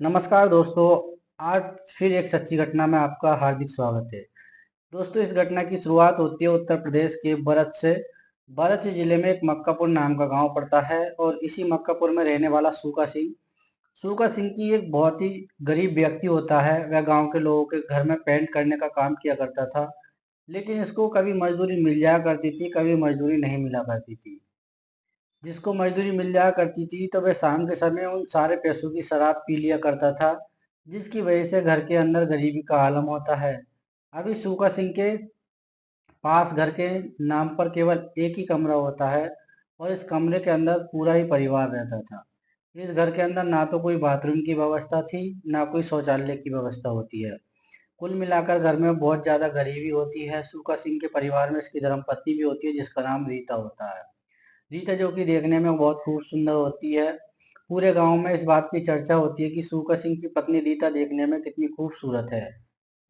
नमस्कार दोस्तों। आज फिर एक सच्ची घटना में आपका हार्दिक स्वागत है। दोस्तों, इस घटना की शुरुआत होती है उत्तर प्रदेश के बरत से। बरत जिले में एक मक्कापुर नाम का गांव पड़ता है और इसी मक्कापुर में रहने वाला सूखा सिंह की एक बहुत ही गरीब व्यक्ति होता है। वह गांव के लोगों के घर में पेंट करने का काम किया करता था, लेकिन इसको कभी मजदूरी मिल जाया करती थी, कभी मजदूरी नहीं मिला करती थी। जिसको मजदूरी मिल जाया करती थी तो वह शाम के समय उन सारे पैसों की शराब पी लिया करता था, जिसकी वजह से घर के अंदर गरीबी का आलम होता है। अभी सूखा सिंह के पास घर के नाम पर केवल एक ही कमरा होता है और इस कमरे के अंदर पूरा ही परिवार रहता था। इस घर के अंदर ना तो कोई बाथरूम की व्यवस्था थी, ना कोई शौचालय की व्यवस्था होती है। कुल मिलाकर घर में बहुत ज़्यादा गरीबी होती है। सूखा सिंह के परिवार में इसकी धर्मपत्नी भी होती है, जिसका नाम रीता होता है। रीता जो कि देखने में बहुत खूब सुंदर होती है। पूरे गांव में इस बात की चर्चा होती है कि सूखा सिंह की पत्नी रीता देखने में कितनी खूबसूरत है।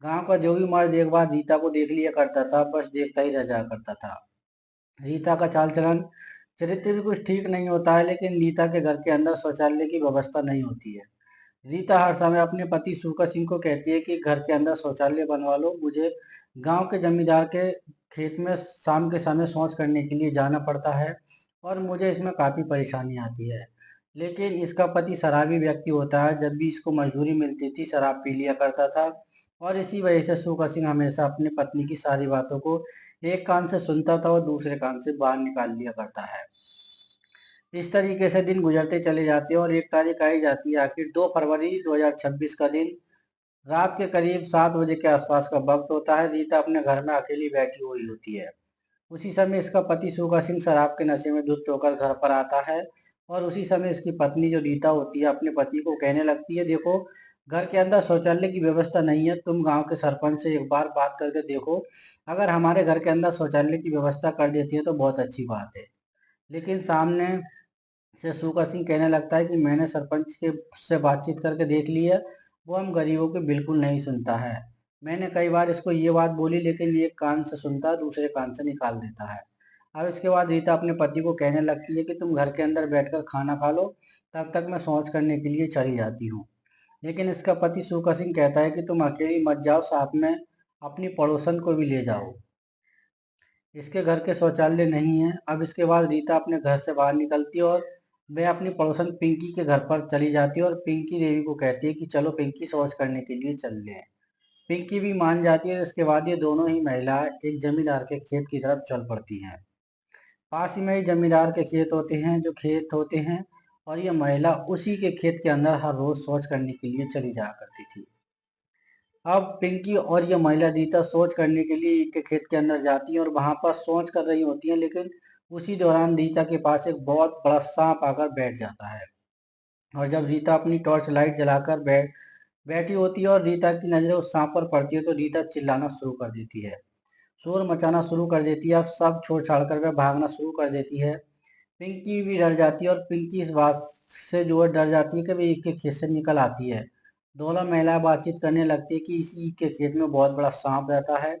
गांव का जो भी मर्द एक बार रीता को देख लिया करता था, बस देखता ही रह जाया करता था। रीता का चाल चलन, चरित्र भी कुछ ठीक नहीं होता है, लेकिन रीता के घर के अंदर शौचालय की व्यवस्था नहीं होती है। रीता हर समय अपने पति सूखा सिंह को कहती है कि घर के अंदर शौचालय बनवा लो, मुझे गांव के जमींदार के खेत में शाम के समय शौच करने के लिए जाना पड़ता है और मुझे इसमें काफ़ी परेशानी आती है। लेकिन इसका पति शराबी व्यक्ति होता है। जब भी इसको मजदूरी मिलती थी, शराब पी लिया करता था और इसी वजह से सूखा सिंह हमेशा अपनी पत्नी की सारी बातों को एक कान से सुनता था और दूसरे कान से बाहर निकाल लिया करता है। इस तरीके से दिन गुजरते चले जाते हैं और एक तारीख आई जाती है, आखिर 2 फरवरी 2026 का दिन। रात के करीब 7 बजे के आसपास का वक्त होता है। रीता अपने घर में अकेली बैठी हुई होती है। उसी समय इसका पति सूखा सिंह शराब के नशे में धुत होकर घर पर आता है और उसी समय इसकी पत्नी जो रीता होती है अपने पति को कहने लगती है, देखो, घर के अंदर शौचालय की व्यवस्था नहीं है, तुम गांव के सरपंच से एक बार बात करके देखो। अगर हमारे घर के अंदर शौचालय की व्यवस्था कर देती है तो बहुत अच्छी बात है। लेकिन सामने से सूखा सिंह कहने लगता है कि मैंने सरपंच के से बातचीत करके देख ली है, वो हम गरीबों की बिल्कुल नहीं सुनता है। मैंने कई बार इसको ये बात बोली, लेकिन ये एक कान से सुनता है, दूसरे कान से निकाल देता है। अब इसके बाद रीता अपने पति को कहने लगती है कि तुम घर के अंदर बैठकर खाना खा लो, तब तक मैं शौच करने के लिए चली जाती हूँ। लेकिन इसका पति सूखा सिंह कहता है कि तुम अकेली मत जाओ, साथ में अपनी पड़ोसन को भी ले जाओ, इसके घर के शौचालय नहीं है। अब इसके बाद रीता अपने घर से बाहर निकलती है और वह अपनी पड़ोसन पिंकी के घर पर चली जाती है और पिंकी देवी को कहती है कि चलो पिंकी, शौच करने के लिए चल लें। पिंकी भी मान जाती है। इसके बाद ये दोनों ही महिलाएं एक जमींदार के खेत की तरफ चल पड़ती हैं। पास ही में ही जमींदार के खेत होते हैं और ये महिला उसी के खेत के अंदर हर रोज शौच करने के लिए चली जाया करती थी। अब पिंकी और ये महिला रीता शौच करने के लिए ईंट के खेत के अंदर जाती हैं और वहां पर शौच कर रही होती हैं, लेकिन उसी दौरान रीता के पास एक बहुत बड़ा सांप आकर बैठ जाता है। और जब रीता अपनी टॉर्च लाइट जलाकर बैठी होती है और रीता की नजरें उस सांप पर पड़ती है तो रीता चिल्लाना शुरू कर देती है, शोर मचाना शुरू कर देती है। अब सब छोड़ छाड़ कर वह भागना शुरू कर देती है। पिंकी भी डर जाती है और पिंकी इस बात से जो है डर जाती है कि वे ईख के खेत से निकल आती है। दोनों महिलाएं बातचीत करने लगती है कि इस ईख के खेत में बहुत बड़ा सांप रहता है,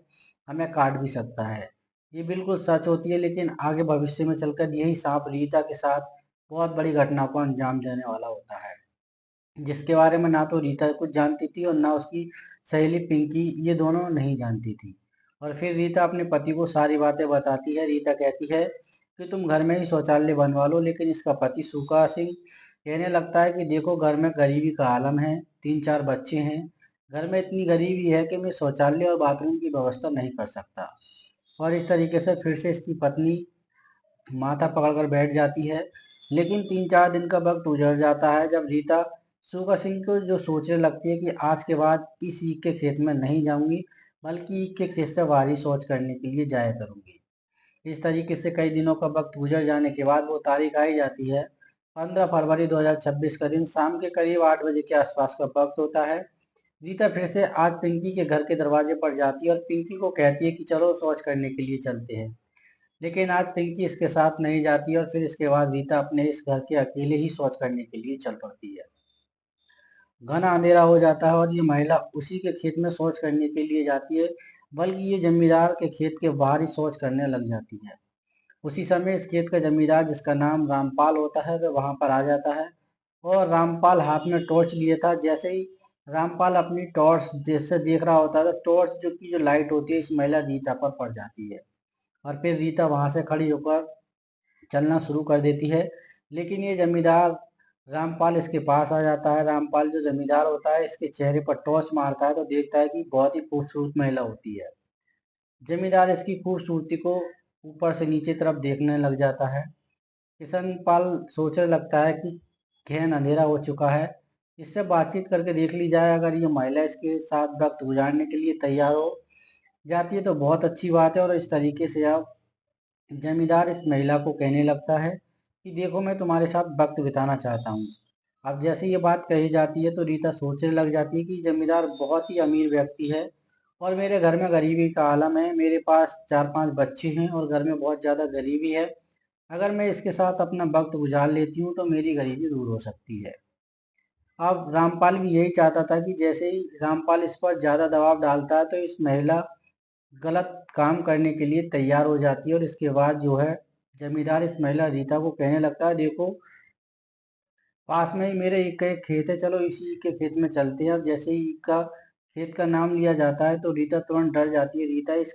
हमें काट भी सकता है। ये बिल्कुल सच होती है, लेकिन आगे भविष्य में चलकर यही सांप रीता के साथ बहुत बड़ी घटना को अंजाम देने वाला होता है, जिसके बारे में ना तो रीता कुछ जानती थी और ना उसकी सहेली पिंकी, ये दोनों नहीं जानती थी। और फिर रीता अपने पति को सारी बातें बताती है। रीता कहती है कि तुम घर में ही शौचालय बनवा लो, लेकिन इसका पति सूखा सिंह कहने लगता है कि देखो, घर में गरीबी का आलम है, 3-4 बच्चे हैं, घर में इतनी गरीबी है कि मैं शौचालय और बाथरूम की व्यवस्था नहीं कर सकता। और इस तरीके से फिर से इसकी पत्नी माथा पकड़कर बैठ जाती है। लेकिन 3-4 दिन का वक्त गुजर जाता है जब रीता सूखा सिंह को जो सोचने लगती है कि आज के बाद इस ईख के खेत में नहीं जाऊंगी, बल्कि ईख के खेत से बाहरी शौच करने के लिए जाया करूंगी। इस तरीके से कई दिनों का वक्त गुजर जाने के बाद वो तारीख आई जाती है, 15 फरवरी 2026 का दिन। शाम के करीब 8 बजे के आसपास का वक्त होता है। रीता फिर से आज पिंकी के घर के दरवाजे पर जाती है और पिंकी को कहती है कि चलो शौच करने के लिए चलते हैं। लेकिन आज पिंकी इसके साथ नहीं जाती और फिर इसके बाद रीता अपने इस घर के अकेले ही शौच करने के लिए चल पड़ती है। घना अंधेरा हो जाता है और ये महिला उसी के खेत में शौच करने के लिए जाती है, बल्कि ये जमींदार के खेत के बाहर ही शौच करने लग जाती है। उसी समय इस खेत का जमींदार, जिसका नाम रामपाल होता है, वह वहां पर आ जाता है और रामपाल हाथ में टॉर्च लिए था। जैसे ही रामपाल अपनी टॉर्च जैसे देख रहा होता है तो टॉर्च जो लाइट होती है इस महिला रीता पर पड़ जाती है और फिर रीता वहां से खड़ी होकर चलना शुरू कर देती है। लेकिन ये जमींदार रामपाल इसके पास आ जाता है। रामपाल जो जमींदार होता है इसके चेहरे पर टॉर्च मारता है तो देखता है कि बहुत ही खूबसूरत महिला होती है। जमींदार इसकी खूबसूरती को ऊपर से नीचे तरफ देखने लग जाता है। किशनपाल सोचने लगता है कि गहन अंधेरा हो चुका है, इससे बातचीत करके देख ली जाए। अगर ये महिला इसके साथ वक्त गुजारने के लिए तैयार हो जाती है तो बहुत अच्छी बात है। और इस तरीके से अब जमींदार इस महिला को कहने लगता है कि देखो मैं तुम्हारे साथ वक्त बिताना चाहता हूँ। अब जैसे ये बात कही जाती है तो रीता सोचने लग जाती है कि जमींदार बहुत ही अमीर व्यक्ति है और मेरे घर में गरीबी का आलम है। मेरे पास 4-5 बच्चे हैं और घर में बहुत ज़्यादा गरीबी है। अगर मैं इसके साथ अपना वक्त गुजार लेती हूँ तो मेरी गरीबी दूर हो सकती है। अब रामपाल भी यही चाहता था कि जैसे ही रामपाल इस पर ज़्यादा दबाव डालता है तो इस महिला गलत काम करने के लिए तैयार हो जाती है। और इसके बाद जो है जमींदार इस महिला रीता को कहने लगता है देखो पास में ही मेरे ईख का एक खेत है, चलो इसी ईख के खेत में चलते हैं। अब जैसे ही ईख का खेत का नाम लिया जाता है तो रीता तुरंत डर जाती है। रीता इस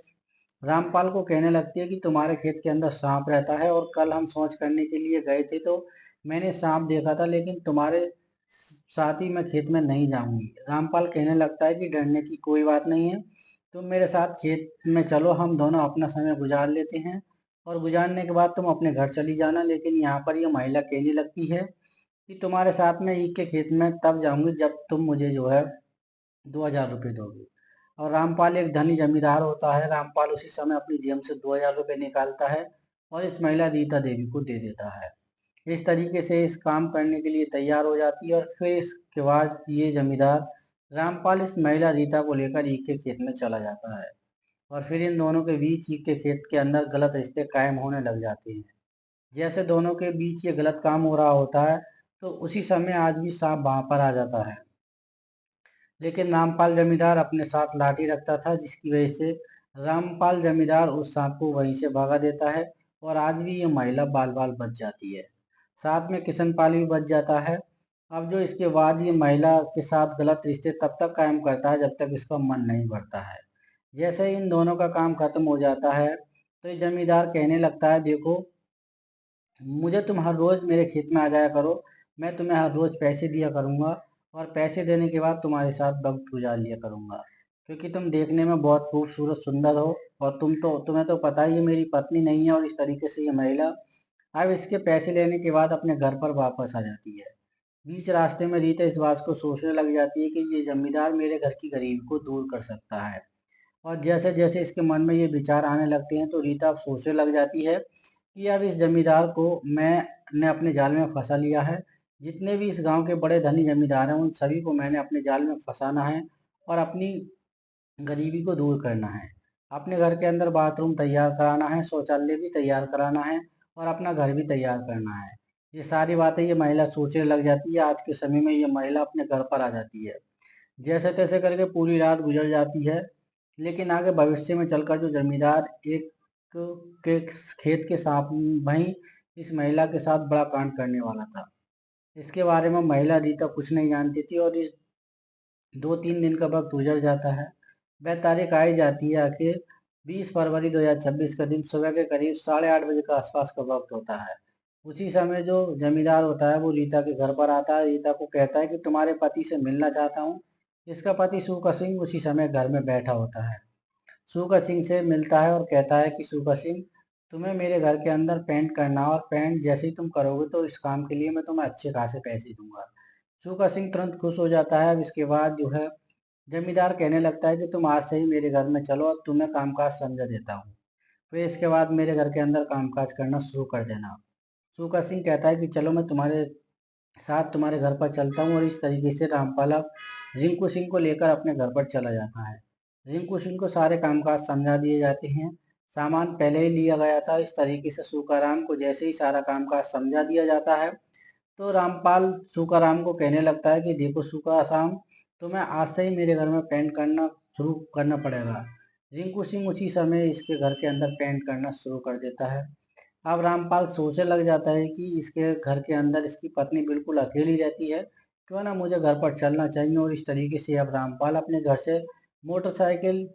रामपाल को कहने लगती है कि तुम्हारे खेत के अंदर सांप रहता है और कल हम शौच करने के लिए गए थे तो मैंने सांप देखा था, लेकिन तुम्हारे साथ ही मैं खेत में नहीं जाऊंगी। रामपाल कहने लगता है कि डरने की कोई बात नहीं है, तुम मेरे साथ खेत में चलो, हम दोनों अपना समय गुजार लेते हैं और गुजारने के बाद तुम अपने घर चली जाना। लेकिन यहाँ पर यह महिला कहने लगती है कि तुम्हारे साथ में ईख के खेत में तब जाऊंगी जब तुम मुझे जो है 2,000 रुपये दोगे। और रामपाल एक धनी जमींदार होता है। रामपाल उसी समय अपनी जेब से 2,000 रुपये निकालता है और इस महिला रीता देवी को दे देता है। इस तरीके से इस काम करने के लिए तैयार हो जाती है और फिर इसके बाद ये जमींदार रामपाल इस महिला रीता को लेकर ईख के खेत में चला जाता है और फिर इन दोनों के बीच ईख के खेत के अंदर गलत रिश्ते कायम होने लग जाते हैं। जैसे दोनों के बीच ये गलत काम हो रहा होता है तो उसी समय आज भी सांप वहां पर आ जाता है। लेकिन रामपाल जमींदार अपने साथ लाठी रखता था जिसकी वजह से रामपाल जमींदार उस सांप को वहीं से भगा देता है और आज भी ये महिला बाल बाल बच जाती है। साथ में किशनपाल भी बच जाता है। अब जो इसके बाद ये महिला के साथ गलत रिश्ते तब तक कायम करता है जब तक इसका मन नहीं भरता है। जैसे ही इन दोनों का काम खत्म हो जाता है तो ये जमींदार कहने लगता है देखो मुझे तुम हर रोज मेरे खेत में आ जाया करो, मैं तुम्हें हर रोज पैसे दिया करूंगा और पैसे देने के बाद तुम्हारे साथ वक्त गुजार लिया करूंगा, क्योंकि तुम देखने में बहुत खूबसूरत सुंदर हो और तुम्हें तो पता ही है मेरी पत्नी नहीं है। और इस तरीके से ये महिला अब इसके पैसे लेने के बाद अपने घर पर वापस आ जाती है। बीच रास्ते में रीता इस बात को सोचने लग जाती है कि ये जमींदार मेरे घर की गरीबी को दूर कर सकता है। और जैसे जैसे इसके मन में ये विचार आने लगते हैं तो रीता अब सोचने लग जाती है कि अब इस जमींदार को मैंने अपने जाल में फंसा लिया है। जितने भी इस गांव के बड़े धनी जमींदार हैं उन सभी को मैंने अपने जाल में फंसाना है और अपनी गरीबी को दूर करना है। अपने घर के अंदर बाथरूम तैयार कराना है, शौचालय भी तैयार कराना है और अपना घर भी तैयार करना है। ये सारी बातें ये महिला सोचने लग जाती है। आज के समय में ये महिला अपने घर पर आ जाती है। जैसे तैसे करके पूरी रात गुजर जाती है। लेकिन आगे भविष्य में चलकर जो जमींदार एक के खेत के साथ वहीं इस महिला के साथ बड़ा कांड करने वाला था, इसके बारे में महिला रीता कुछ नहीं जानती थी। और इस 2-3 दिन का वक्त गुजर जाता है। वह तारीख आई जाती है आखिर 20 फरवरी 2026 का दिन सुबह के करीब 8:30 बजे का आसपास का वक्त होता है। उसी समय जो जमींदार होता है वो रीता के घर पर आता है। रीता को कहता है कि तुम्हारे पति से मिलना चाहता हूँ। इसका पति सूखा सिंह उसी समय घर में बैठा होता है। सूखा सिंह से मिलता है और कहता है कि सूखा सिंह तुम्हें मेरे घर के अंदर पेंट करना और पेंट जैसे ही तुम करोगे तो इस काम के लिए मैं तुम्हें अच्छे खासे पैसे दूंगा। सूखा सिंह तुरंत खुश हो जाता है। अब इसके बाद जो है जमींदार कहने लगता है कि तुम आज से ही मेरे घर में चलो और तुम्हें कामकाज समझा देता हूँ, फिर इसके बाद मेरे घर के अंदर कामकाज करना शुरू कर देना। सूखा सिंह कहता है कि चलो मैं तुम्हारे साथ तुम्हारे घर पर चलता हूँ। और इस तरीके से रामपाल अब रिंकू सिंह को लेकर अपने घर पर चला जाता है। रिंकू सिंह को सारे कामकाज समझा दिए जाते हैं। सामान पहले ही लिया गया था। इस तरीके से सूकाराम को जैसे ही सारा कामकाज समझा दिया जाता है तो रामपाल सूकाराम को कहने लगता है कि देखो सूकाराम तुम्हें आज से ही मेरे घर में पेंट करना शुरू करना पड़ेगा। रिंकू सिंह उसी समय इसके घर के अंदर पेंट करना शुरू कर देता है। अब रामपाल सोचने लग जाता है कि इसके घर के अंदर इसकी पत्नी बिल्कुल अकेली रहती है, क्यों ना मुझे घर पर चलना चाहिए। और इस तरीके से अब रामपाल अपने घर से मोटरसाइकिल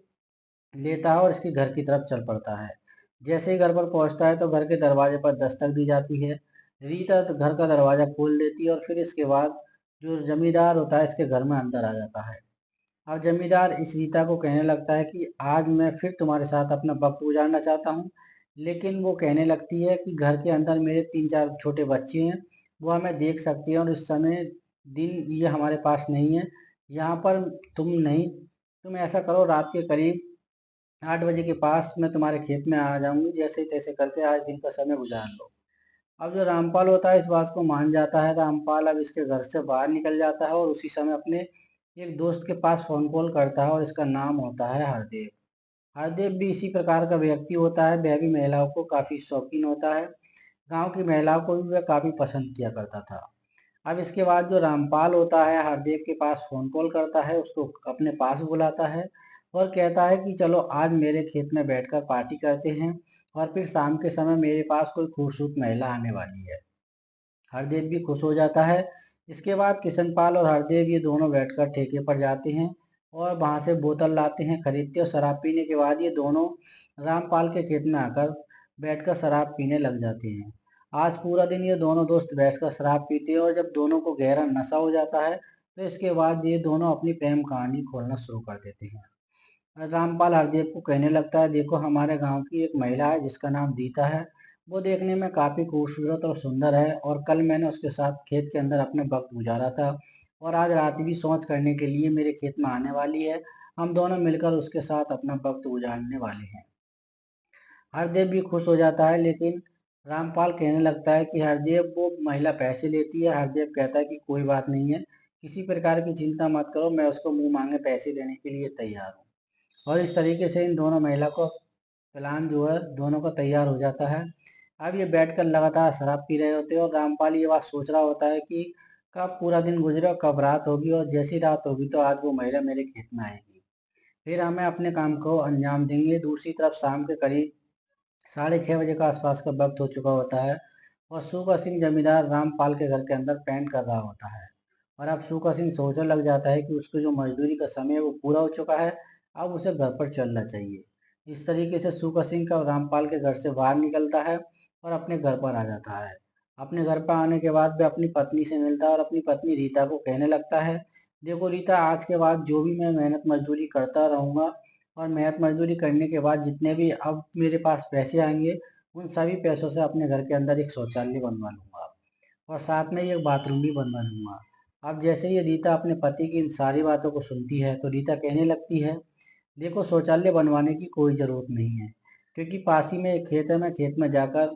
लेता है और इसके घर की तरफ चल पड़ता है। जैसे ही घर पर पहुंचता है तो घर के दरवाजे पर दस्तक दी जाती है। रीता तो घर का दरवाजा खोल देती है और फिर इसके बाद जो जमींदार होता है इसके घर में अंदर आ जाता है। अब जमींदार इस रीता को कहने लगता है कि आज मैं फिर तुम्हारे साथ अपना वक्त गुजारना चाहता हूँ। लेकिन वो कहने लगती है कि घर के अंदर मेरे 3-4 छोटे बच्चे हैं, वो हमें देख सकती हैं और इस समय दिन ये हमारे पास नहीं है। यहाँ पर तुम ऐसा करो, रात के करीब 8 बजे के पास मैं तुम्हारे खेत में आ जाऊंगी, जैसे तैसे करके आज दिन का समय गुजार लो। अब जो रामपाल होता है इस बात को मान जाता है। रामपाल अब इसके घर से बाहर निकल जाता है और उसी समय अपने एक दोस्त के पास फोन कॉल करता है और इसका नाम होता है हरदेव। हरदेव भी इसी प्रकार का व्यक्ति होता है, वह भी महिलाओं को काफी शौकीन होता है। गांव की महिलाओं को भी वह काफी पसंद किया करता था। अब इसके बाद जो रामपाल होता है हरदेव के पास फोन कॉल करता है, उसको अपने पास बुलाता है और कहता है कि चलो आज मेरे खेत में बैठकर पार्टी करते हैं और फिर शाम के समय मेरे पास कोई खूबसूरत महिला आने वाली है। हरदेव भी खुश हो जाता है। इसके बाद किशनपाल और हरदेव ये दोनों बैठकर ठेके पर जाते हैं और वहां से बोतल लाते हैं, खरीदते और शराब पीने के बाद ये दोनों रामपाल के खेत में आकर बैठकर शराब पीने लग जाते हैं। आज पूरा दिन ये दोनों दोस्त बैठकर शराब पीते हैं और जब दोनों को गहरा नशा हो जाता है तो इसके बाद ये दोनों अपनी प्रेम कहानी खोलना शुरू कर देते हैं। रामपाल हरदेव को कहने लगता है, देखो हमारे गांव की एक महिला है जिसका नाम रीता है। वो देखने में काफी खूबसूरत और सुंदर है और कल मैंने उसके साथ खेत के अंदर अपने वक्त गुजारा था और आज रात भी सौंच करने के लिए मेरे खेत में आने वाली है। हम दोनों मिलकर उसके साथ अपना वक्त गुजारने वाले हैं। हरदेव भी खुश हो जाता है, लेकिन रामपाल कहने लगता है कि हरदेव वो महिला पैसे लेती है। हरदेव कहता है कि कोई बात नहीं है, किसी प्रकार की चिंता मत करो, मैं उसको मुंह मांगे पैसे देने के लिए तैयार हूँ। और इस तरीके से इन दोनों महिला को प्लान जो है दोनों का तैयार हो जाता है। अब ये बैठकर लगातार शराब पी रहे होते हैं और रामपाल ये बात सोच रहा होता है कि कब पूरा दिन गुजरे और कब रात होगी, और जैसी रात होगी तो आज वो महिला मेरे खेत में आएगी, फिर हमें अपने काम को अंजाम देंगे। दूसरी तरफ शाम के करीब 6:30 बजे का आसपास का वक्त हो चुका होता है और सूखा सिंह जमींदार रामपाल के घर के अंदर पेंट कर रहा होता है। और अब सूखा सिंह सोचने लग जाता है कि उसकी जो मजदूरी का समय है वो पूरा हो चुका है, अब उसे घर पर चलना चाहिए। इस तरीके से सूखा सिंह का रामपाल के घर से बाहर निकलता है और अपने घर पर आ जाता है। अपने घर पर आने के बाद वह अपनी पत्नी से मिलता है और अपनी पत्नी रीता को कहने लगता है, देखो रीता, आज के बाद जो भी मैं मेहनत मजदूरी करता रहूँगा और मेहनत मजदूरी करने के बाद जितने भी अब मेरे पास पैसे आएंगे उन सभी पैसों से अपने घर के अंदर एक शौचालय बनवा लूंगा और साथ में ही एक बाथरूम भी बनवा लूंगा। अब जैसे ही रीता अपने पति की इन सारी बातों को सुनती है तो रीता कहने लगती है, देखो शौचालय बनवाने की कोई ज़रूरत नहीं है, क्योंकि पास ही में एक खेत है, मैं खेत में जाकर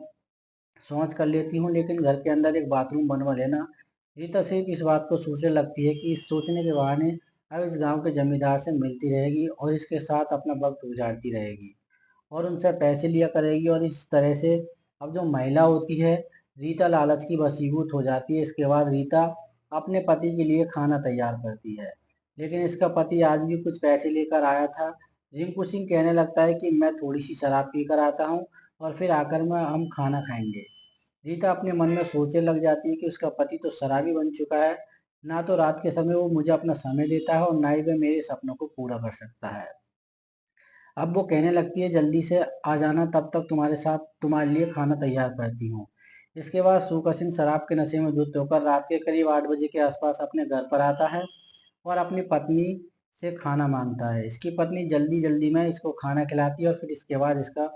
शौच कर लेती हूँ, लेकिन घर के अंदर एक बाथरूम बनवा लेना। रीता सिर्फ इस बात को सोचने लगती है कि इस सोचने के बहाने अब इस गांव के जमींदार से मिलती रहेगी और इसके साथ अपना वक्त गुजारती रहेगी और उनसे पैसे लिया करेगी। और इस तरह से अब जो महिला होती है, रीता लालच की वशीभूत हो जाती है। इसके बाद रीता अपने पति के लिए खाना तैयार करती है, लेकिन इसका पति आज भी कुछ पैसे लेकर आया था। रिंकू सिंह कहने लगता है कि मैं थोड़ी सी शराब पीकर आता हूँ और फिर आकर मैं हम खाना खाएंगे। रीता अपने मन में सोचने लग जाती है कि उसका पति तो शराबी बन चुका है, ना तो रात के समय वो मुझे अपना समय देता है और ना ही वह मेरे सपनों को पूरा कर सकता है। अब वो कहने लगती है, जल्दी से आ जाना, तब तक तुम्हारे साथ तुम्हारे लिए खाना तैयार करती हूँ। इसके बाद सूखा सिंह शराब के नशे में धुत होकर रात के करीब 8 बजे के आसपास अपने घर पर आता है और अपनी पत्नी से खाना मांगता है। इसकी पत्नी जल्दी जल्दी में इसको खाना खिलाती है और फिर इसके बाद इसका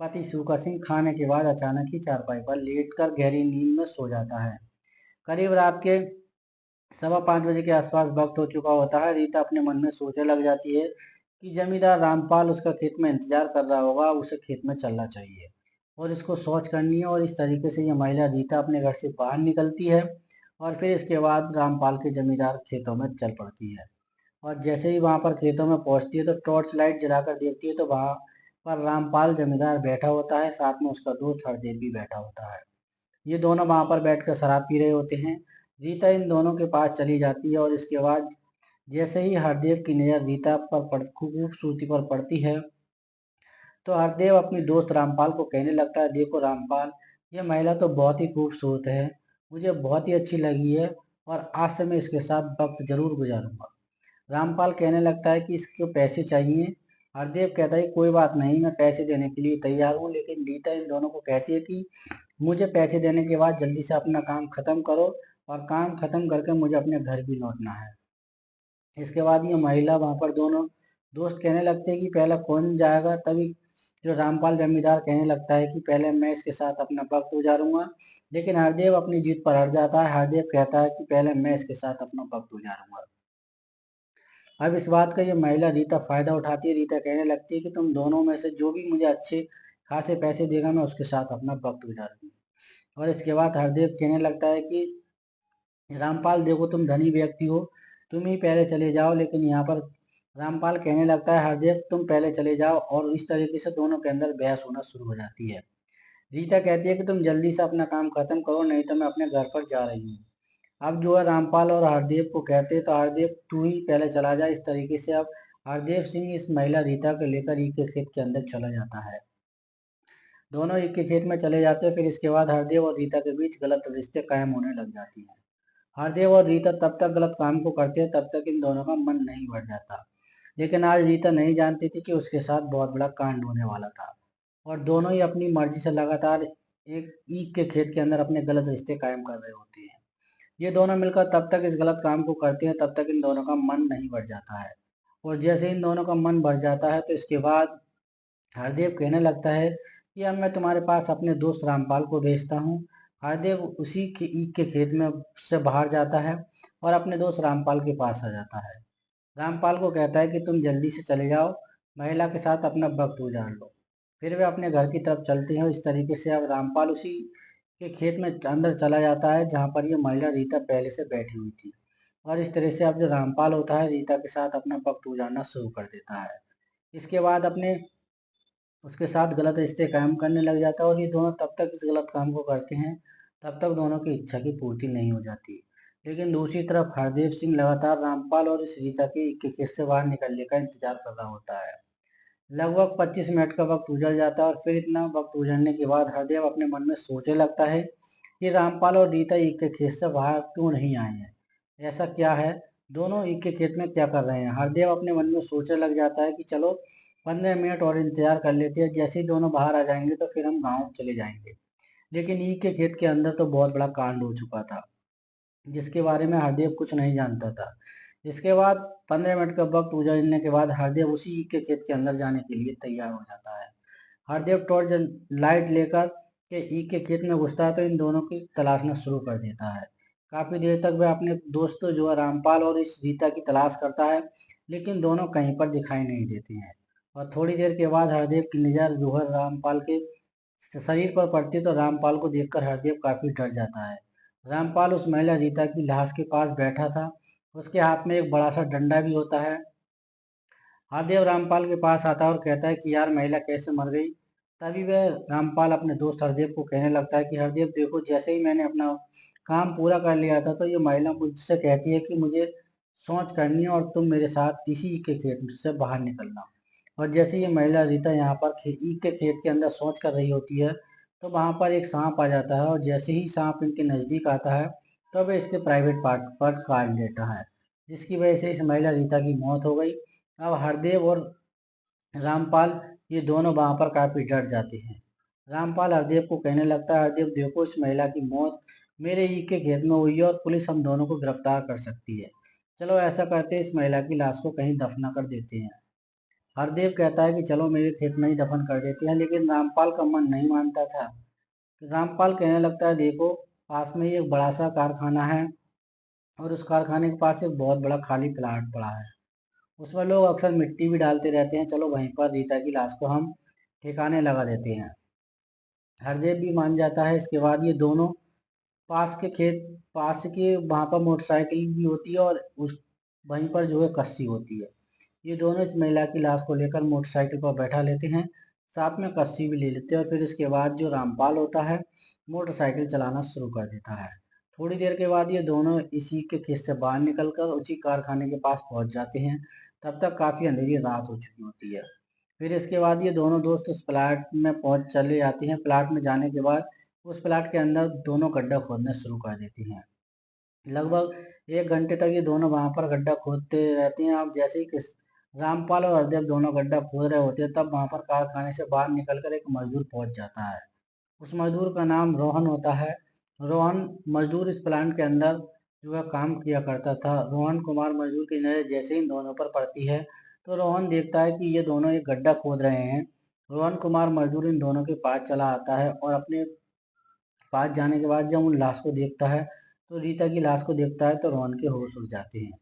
पति सूखा सिंह खाने के बाद अचानक ही चारपाई पर लेटकर गहरी नींद में सो जाता है। करीब रात के 5:15 बजे के आसपास वक्त हो चुका होता है। रीता अपने मन में सोचने लग जाती है कि जमींदार रामपाल उसका खेत में इंतजार कर रहा होगा, उसे खेत में चलना चाहिए और इसको शौच करनी है। और इस तरीके से यह महिला रीता अपने घर से बाहर निकलती है और फिर इसके बाद रामपाल के जमींदार खेतों में चल पड़ती है। और जैसे ही वहां पर खेतों में पहुंचती है तो टॉर्च लाइट जलाकर देखती है तो वहां पर रामपाल जमींदार बैठा होता है, साथ में उसका दोस्त हरदेव भी बैठा होता है। ये दोनों वहां पर बैठकर शराब पी रहे होते हैं। रीता इन दोनों के पास चली जाती है और इसके बाद जैसे ही हरदेव की नज़र रीता पर खूबसूरती पर पड़ती है तो हरदेव अपनी दोस्त रामपाल को कहने लगता है, देखो रामपाल, ये महिला तो बहुत ही खूबसूरत है, मुझे बहुत ही अच्छी लगी है और आज से मैं इसके साथ वक्त जरूर गुजारूंगा। रामपाल कहने लगता है कि इसको पैसे चाहिए। हरदेव कहता है कोई बात नहीं, मैं पैसे देने के लिए तैयार हूँ, लेकिन रीता इन दोनों को कहती है कि मुझे पैसे देने के बाद जल्दी से अपना काम खत्म करो और काम खत्म करके मुझे अपने घर भी लौटना है। इसके बाद ये महिला वहां पर दोनों दोस्त कहने लगते हैं कि पहले कौन जाएगा। तभी जो रामपाल जमींदार कहने लगता है कि पहले मैं इसके साथ अपना वक्त गुजारूंगा, लेकिन हरदेव अपनी जीत पर अड़ जाता है। हरदेव कहता है कि पहले मैं इसके साथ अपना वक्त गुजारूंगा। अब इस बात का ये महिला रीता फायदा उठाती है। रीता कहने लगती है कि तुम दोनों में से जो भी मुझे अच्छे खासे पैसे देगा, मैं उसके साथ अपना वक्त गुजारूंगी। और इसके बाद हरदेव कहने लगता है कि रामपाल, देखो तुम धनी व्यक्ति हो, तुम ही पहले चले जाओ। लेकिन यहाँ पर रामपाल कहने लगता है, हरदेव तुम पहले चले जाओ। और इस तरीके से दोनों के अंदर बहस होना शुरू हो जाती है। रीता कहती है कि तुम जल्दी से अपना काम खत्म करो, नहीं तो मैं अपने घर पर जा रही हूँ। अब जो है रामपाल और हरदेव को कहते हैं, तो हरदेव तू ही पहले चला जा। इस तरीके से अब हरदेव सिंह इस महिला रीता को लेकर ईख के खेत के अंदर चला जाता है। दोनों ईख के खेत में चले जाते हैं। फिर इसके बाद हरदेव और रीता के बीच गलत रिश्ते कायम होने लग जाती हैं। हरदेव और रीता तब तक गलत काम को करते हैं, तब तक इन दोनों का मन नहीं बढ़ जाता। लेकिन आज रीता नहीं जानती थी कि उसके साथ बहुत बड़ा कांड होने वाला था और दोनों ही अपनी मर्जी से लगातार एक ईख के खेत के अंदर अपने गलत रिश्ते कायम कर रहे होते हैं। ये दोनों मिलकर तब तक इस गलत काम को करते हैं, तब तक इन दोनों का मन नहीं बढ़ जाता है। और जैसे इन दोनों का मन बढ़ जाता है, तो इसके बाद हरदेव कहने लगता है कि अब मैं तुम्हारे पास अपने दोस्त रामपाल को भेजता हूँ। हरदेव उसी के ईख के खेत में से बाहर जाता है और अपने दोस्त रामपाल के पास आ जाता है। रामपाल को कहता है कि तुम जल्दी से चले जाओ, महिला के साथ अपना वक्त गुजार लो। फिर वे अपने घर की तरफ चलते हैं। इस तरीके से अब रामपाल उसी के खेत में अंदर चला जाता है जहाँ पर ये महिला रीता पहले से बैठी हुई थी। और इस तरह से अब जो रामपाल होता है, रीता के साथ अपना वक्त गुजारना शुरू कर देता है। इसके बाद अपने उसके साथ गलत रिश्ते कायम करने लग जाता है और ये दोनों तब तक इस गलत काम को करते हैं, तब तक दोनों की इच्छा की पूर्ति नहीं हो जाती। लेकिन दूसरी तरफ हरदेव सिंह लगातार रामपाल और इस रीता के खेत से बाहर निकलने का इंतजार कर रहा होता है। लगभग 25 मिनट का वक्त गुजर जाता है और फिर इतना वक्त गुजरने के बाद हरदेव अपने मन में सोचने लगता है कि रामपाल और रीता ईख के खेत से बाहर क्यों नहीं आए हैं। ऐसा क्या है, दोनों ईख के खेत में क्या कर रहे हैं। हरदेव अपने मन में सोचने लग जाता है कि चलो 15 मिनट और इंतजार कर लेते हैं, जैसे ही दोनों बाहर आ जाएंगे तो फिर हम गाँव चले जाएंगे। लेकिन ईख के खेत के अंदर तो बहुत बड़ा कांड हो चुका था, जिसके बारे में हरदेव कुछ नहीं जानता था। इसके बाद 15 मिनट का वक्त गुजरने के बाद हरदेव उसी ईख के खेत के अंदर जाने के लिए तैयार हो जाता है। हरदेव टॉर्च लाइट लेकर के ईख के खेत में घुसता है तो इन दोनों की तलाशना शुरू कर देता है। काफी देर तक वह अपने दोस्त जो है रामपाल और इस रीता की तलाश करता है, लेकिन दोनों कहीं पर दिखाई नहीं देते हैं। और थोड़ी देर के बाद हरदेव की नजर जो है रामपाल के शरीर पर पड़ती है, तो रामपाल को देखकर हरदेव काफी डर जाता है। रामपाल उस महिला रीता की लाश के पास बैठा था, उसके हाथ में एक बड़ा सा डंडा भी होता है। हरदेव रामपाल के पास आता है और कहता है कि यार महिला कैसे मर गई। तभी वह रामपाल अपने दोस्त हरदेव को कहने लगता है कि हरदेव देखो, जैसे ही मैंने अपना काम पूरा कर लिया था, तो ये महिला मुझसे कहती है कि मुझे शौच करनी है और तुम मेरे साथ इसी के खेत से बाहर निकलना। और जैसे ये महिला रीता यहाँ पर ईख के खेत के अंदर शौच कर रही होती है, तो वहां पर एक सांप आ जाता है और जैसे ही सांप इनके नजदीक आता है, तो वह इसके प्राइवेट पार्ट पर काट लेता है, जिसकी वजह से इस महिला रीता की मौत हो गई। अब हरदेव और रामपाल ये दोनों वहां पर काफी डर जाते हैं। रामपाल हरदेव को कहने लगता है, हरदेव देखो, इस महिला की मौत मेरे ईख के खेत में हुई है और पुलिस हम दोनों को गिरफ्तार कर सकती है। चलो ऐसा करते हैं, इस महिला की लाश को कहीं दफना कर देते हैं। हरदेव कहता है कि चलो मेरे खेत में ही दफन कर देते हैं, लेकिन रामपाल का मन नहीं मानता था। रामपाल कहने लगता है, देखो पास में ही एक बड़ा सा कारखाना है और उस कारखाने के पास एक बहुत बड़ा खाली प्लाट पड़ा है, उसमें लोग अक्सर मिट्टी भी डालते रहते हैं, चलो वहीं पर रीता की लाश को हम ठिकाने लगा देते हैं। हरदेव भी मान जाता है। इसके बाद ये दोनों पास के वहां पर मोटरसाइकिल भी होती है और उस वहीं पर जो है कस्सी होती है। ये दोनों इस महिला की लाश को लेकर मोटरसाइकिल पर बैठा लेते हैं, साथ में कस्सी भी ले लेते हैं और फिर इसके बाद जो रामपाल होता है, मोटरसाइकिल चलाना शुरू कर देता है। थोड़ी देर के बाद ये दोनों इसी के खेत से बाहर निकलकर उसी कारखाने के पास पहुंच जाते हैं। तब तक काफी अंधेरी रात हो चुकी होती है। फिर इसके बाद ये दोनों दोस्त उस प्लाट में पहुंच चले जाती हैं। प्लाट में जाने के बाद उस प्लाट के अंदर दोनों गड्ढा खोदना शुरू कर देती हैं। लगभग 1 घंटे तक ये दोनों वहाँ पर गड्ढा खोदते रहती हैं। अब जैसे ही रामपाल और हरदेव दोनों गड्ढा खोद रहे होते हैं, तब वहाँ पर कारखाने से बाहर निकलकर एक मजदूर पहुँच जाता है। उस मजदूर का नाम रोहन होता है। रोहन मजदूर इस प्लांट के अंदर जो है काम किया करता था। रोहन कुमार मजदूर की नज़र जैसे ही इन दोनों पर पड़ती है, तो रोहन देखता है कि ये दोनों एक गड्ढा खोद रहे हैं। रोहन कुमार मजदूर इन दोनों के पास चला आता है और अपने पास जाने के बाद जब उन लाश को देखता है, तो रीता की लाश को देखता है, तो रोहन के होश उड़ जाते हैं।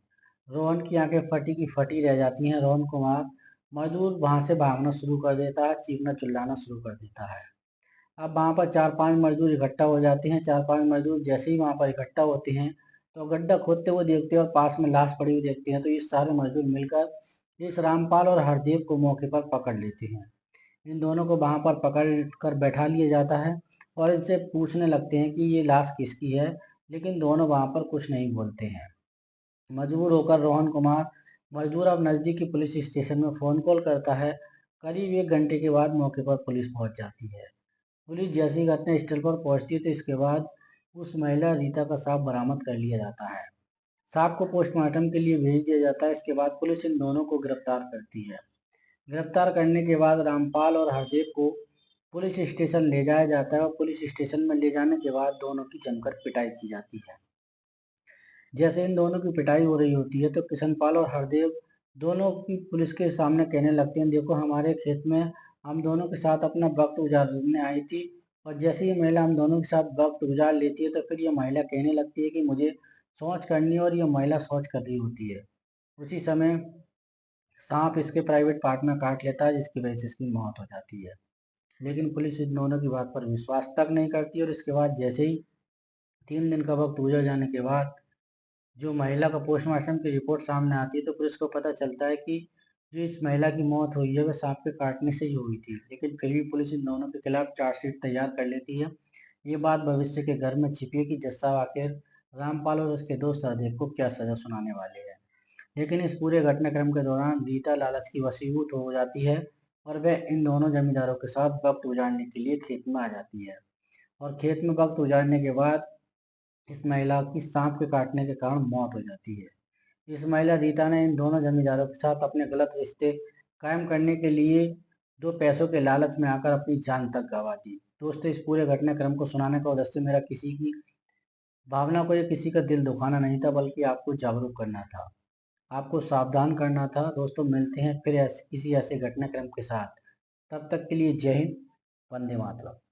रोहन की आंखें फटी की फटी रह जाती हैं। रोहन कुमार मजदूर वहां से भागना शुरू कर देता है, चीखना चिल्लाना शुरू कर देता है। अब वहाँ पर 4-5 मजदूर इकट्ठा हो जाते हैं। 4-5 मजदूर जैसे ही वहाँ पर इकट्ठा होते हैं, तो गड्ढा खोदते हुए देखते हैं और पास में लाश पड़ी हुई देखते हैं, तो ये सारे मजदूर मिलकर इस रामपाल और हरदेव को मौके पर पकड़ लेते हैं। इन दोनों को वहाँ पर पकड़ कर बैठा लिया जाता है और इनसे पूछने लगते हैं कि ये लाश किसकी है, लेकिन दोनों वहाँ पर कुछ नहीं बोलते हैं। मजबूर होकर रोहन कुमार मजदूर अब नज़दीकी पुलिस स्टेशन में फ़ोन कॉल करता है। करीब 1 घंटे के बाद मौके पर पुलिस पहुँच जाती है। पुलिस जैसे ही घटनास्थल पर पहुंचती है, तो इसके बाद उस महिला रीता का शव बरामद कर लिया जाता है। शव को पोस्टमार्टम के लिए भेज दिया जाता है। इसके बाद पुलिस इन दोनों को गिरफ्तार करती है। गिरफ्तार करने के बाद रामपाल और हरदेव को पुलिस स्टेशन ले जाया जाता है और पुलिस स्टेशन में ले जाने के बाद दोनों की जमकर पिटाई की जाती है। जैसे इन दोनों की पिटाई हो रही होती है, तो किशनपाल और हरदेव दोनों की पुलिस के सामने कहने लगते हैं, देखो हमारे खेत में हम दोनों के साथ अपना वक्त गुजारने आई थी, और जैसे ये महिला हम दोनों के साथ वक्त गुजार लेती है, तो फिर ये महिला कहने लगती है कि मुझे शौच करनी है, और ये महिला शौच कर रही होती है। उसी समय सांप इसके प्राइवेट पार्ट में काट लेता है, जिसकी वजह से इसकी मौत हो जाती है। लेकिन पुलिस इन दोनों की बात पर विश्वास तक नहीं करती, और इसके बाद जैसे ही 3 दिन का वक्त गुजर जाने के बाद जो महिला का पोस्टमार्टम की रिपोर्ट सामने आती है, तो पुलिस को पता चलता है कि जो इस महिला की मौत हुई है, वह सांप के काटने से ही हुई थी। लेकिन फिर भी पुलिस इन दोनों के खिलाफ चार्जशीट तैयार कर लेती है। ये बात भविष्य के घर में छिपी है कि जज साहब आखिर रामपाल और उसके दोस्त हरदेव को क्या सजा सुनाने वाले हैं। लेकिन इस पूरे घटनाक्रम के दौरान रीता लालच की वशीभूत हो जाती है, और वह इन दोनों जमींदारों के साथ वक्त गुजारने के लिए खेत में आ जाती है। और खेत में वक्त गुजारने के बाद इस महिला की सांप के काटने के कारण मौत हो जाती है। इस महिला रीता ने इन दोनों जमींदारों के साथ अपने गलत रिश्ते कायम करने के लिए 2 पैसों के लालच में आकर अपनी जान तक गंवा दी। दोस्तों, इस पूरे घटनाक्रम को सुनाने का उद्देश्य मेरा किसी की भावना को या किसी का दिल दुखाना नहीं था, बल्कि आपको जागरूक करना था, आपको सावधान करना था। दोस्तों, मिलते हैं फिर किसी ऐसे घटनाक्रम के साथ। तब तक के लिए जय हिंद, वंदे मातरम।